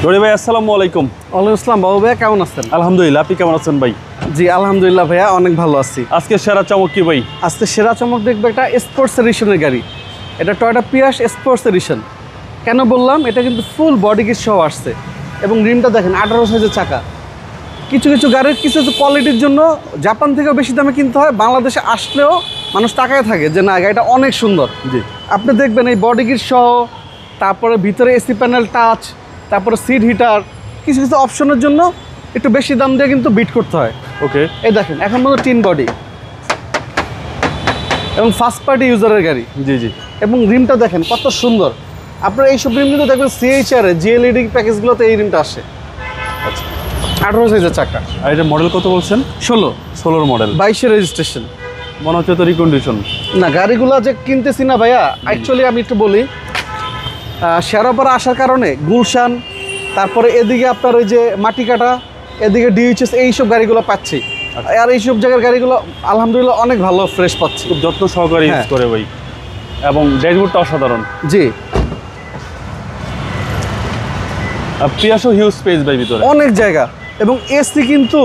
রনি ভাই আসসালামু আলাইকুম। ওয়ালাইকুম আসসালাম। বাবু ভাইয়া কেমন আছেন? আলহামদুলিল্লাহ, আপনি কেমন আছেন ভাই? জি আলহামদুলিল্লাহ ভাইয়া অনেক ভালো আছি। আজকে সেরা চমক কি ভাই? আজকে সেরা চমক দেখবে একটা স্পোর্টস এডিশনের গাড়ি। এটা টয়োটা পিয়াস স্পোর্টস এডিশন। কেন বললাম? এটা কিন্তু ফুল বডি কিট সহ আসছে এবং রিমটা দেখেন 18 সাইজের চাকা। কিছু কিছু গাড়ির কিছু কিছু কোয়ালিটির জন্য জাপান থেকেও বেশি দামে কিনতে হয়, বাংলাদেশে আসলেও মানুষ তাকায় থাকে যে না গাড়িটা অনেক সুন্দর। জি, আপনি দেখবেন এই বডি কিট সহ, তারপরে ভিতরে এসি প্যানেল টাচ, তারপরে সিট হিটার, কিছু কিছু অপশনের জন্য একটু বেশি দাম দিয়ে কিন্তু বিট করতে হয়। ওকে। এই দেখেন এখন মতো টিন বডি এবং ফার্স্ট পার্টি ইউজারের গাড়ি। জি জি। এবং রিমটা দেখেন কত সুন্দর। আপনার এইসব রিম কিন্তু দেখবেন সিএইচআর জিএলইডি প্যাকেজগুলোতে এই রিমটা আসে। আচ্ছা, 18 সাইজের চাকা। আর এটা মডেল কত বলছেন? 16 মডেল। 22 রেজিস্ট্রেশন। মনে হচ্ছে তো রিকন্ডিশন না গাড়িগুলো যে কিনতেছি না ভাইয়া, অ্যাকচুয়ালি আমি একটু বলি, শেরাপাড়া আসার কারণে গুলশান, তারপরে এদিকে আপনার ওই যে মাটিকাটা, এদিকে ডিএইচএস, এইসব গাড়িগুলো পাচ্ছি। আর এইসব জায়গার গাড়িগুলো আলহামদুলিল্লাহ অনেক ভালো ফ্রেশ পাচ্ছি, খুব যত্ন সহকারে ইউজ করে ভাই, এবং ড্যাশবোর্ডটা অসাধারণ। জি পিয়াসও হিউজ স্পেস ভাই ভিতরে, অনেক জায়গা, এবং এসি কিন্তু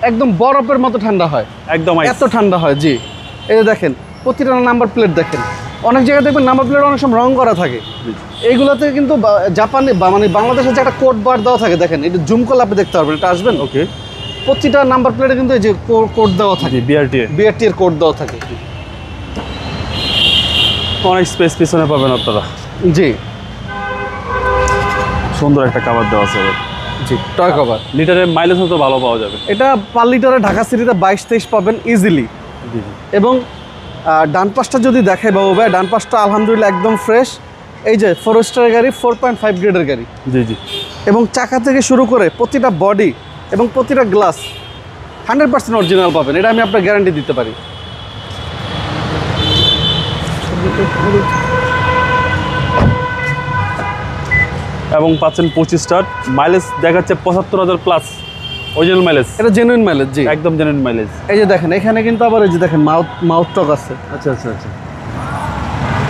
একদম বরফের মতো ঠান্ডা হয়, একদম এত ঠান্ডা হয়। জি এই যে দেখেন প্রতিটা নাম্বার প্লেট দেখেন, অনেক জায়গায় দেখবেন নাম্বার প্লেট অনেক সময় রং করা থাকে, এইগুলোতে কিন্তু জাপানে মানে বাংলাদেশের যে একটা কোড বার দেওয়া থাকে, দেখেন এটা জুম করলে আপনি দেখতে পারবেন, এটা আসবেন। ওকে। প্রতিটা নাম্বার প্লেটে কিন্তু এই যে কোড দেওয়া থাকে, বিআরটি এর কোড দেওয়া থাকে। অনেক স্পেস পিছনে পাবেন আপনারা। জি সুন্দর একটা কাভার দেওয়া আছে ভাই। জি টয় কভার। লিটারের মাইলেজও তো ভালো পাওয়া যাবে। এটা পার লিটারে ঢাকা সিটিতে 22-23 পাবেন ইজিলি। জি জি। এবং ডান পাশটা যদি দেখাই বাবু ভাই, ডান পাশটা আলহামদুলিল্লাহ একদম ফ্রেশ। এই যে 4 স্টারের গাড়ি, 4.5 গ্রেডের গাড়ি। জি জি। এবং চাকা থেকে শুরু করে প্রতিটা বডি এবং প্রতিটা গ্লাস 100% অরিজিনাল পাবেন, এটা আমি আপনার গ্যারান্টি দিতে পারি। এবং পাচ্ছেন 25 স্টার মাইলেজ, দেখাচ্ছে 75,000 প্লাস অরিজিনাল মাইলেজ। এটা জেনুইন মাইলেজ। জি একদম জেনুইন মাইলেজ। এই যে দেখেন এখানে কিন্তু আবার এই যে দেখেন মাউথ টক আছে। আচ্ছা আচ্ছা আচ্ছা।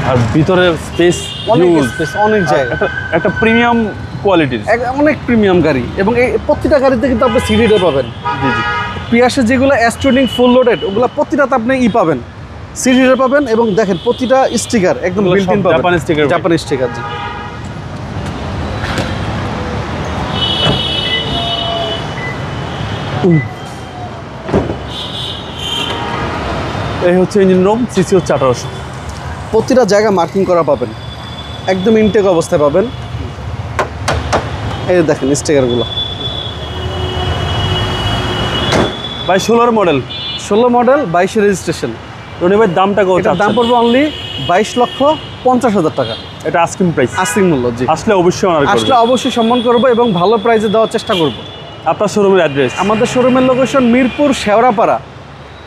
আর ভিতরের স্পেস অনেক স্পেস, অনেক জায়গা, একটা প্রিমিয়াম কোয়ালিটির, অনেক প্রিমিয়াম গাড়ি। এবং এই প্রতিটা গাড়িতে কিন্তু আপনি সিট হিটার পাবেন। জি জি। পিয়াসের যেগুলো অ্যাস্ট্রোনিং ফুল লোডেড, ওগুলো প্রতিটাতে আপনি পাবেন, সিট হিটার পাবেন। এবং দেখেন প্রতিটা স্টিকার একদম বিল্ট ইন পাবেন, জাপানি স্টিকার। জাপানি স্টিকার। জি এই হচ্ছে ইঞ্জিন রুম, সিসি হচ্ছে 1800। প্রতিটা জায়গা মার্কিং করা পাবেন, একদম ইনটেক অবস্থায় পাবেন। এই দেখেন স্টিকারগুলো। ভাই 16 মডেল, 16 মডেল, 22 রেজিস্ট্রেশন। রনি ভাই দামটা কত? এটার দাম পড়বে অনলি 22,50,000 টাকা। এটা আস্কিং প্রাইস, আস্কিং মূল্য। জি আসলে অবশ্যই অনার করব, আসলে অবশ্যই সম্মান করবো এবং ভালো প্রাইসে দেওয়ার চেষ্টা করব। আপনার শোরুমের অ্যাড্রেস? আমাদের শোরুমের লোকেশন মিরপুর শেওড়াপাড়া,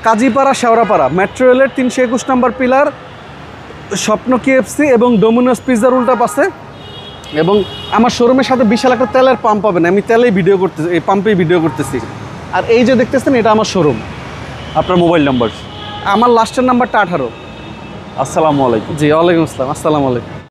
কাজীপাড়া শেওড়াপাড়া, মেট্রো রেলের 321 নম্বর পিলার, স্বপ্ন কেএফসি এবং ডোমিনোস পিৎজার উল্টা পাশে। এবং আমার শোরুমের সাথে বিশাল একটা তেলের পাম্প পাবেন, আমি তেলেই ভিডিও করতেছি, এই পাম্পেই ভিডিও করতেছি। আর এই যে দেখতেছেন এটা আমার শোরুম। আপনার মোবাইল নাম্বার? আমার লাস্টের নাম্বারটা 18। আসসালামু আলাইকুম। জি ওয়ালাইকুম আসসালাম। আসসালামু আলাইকুম।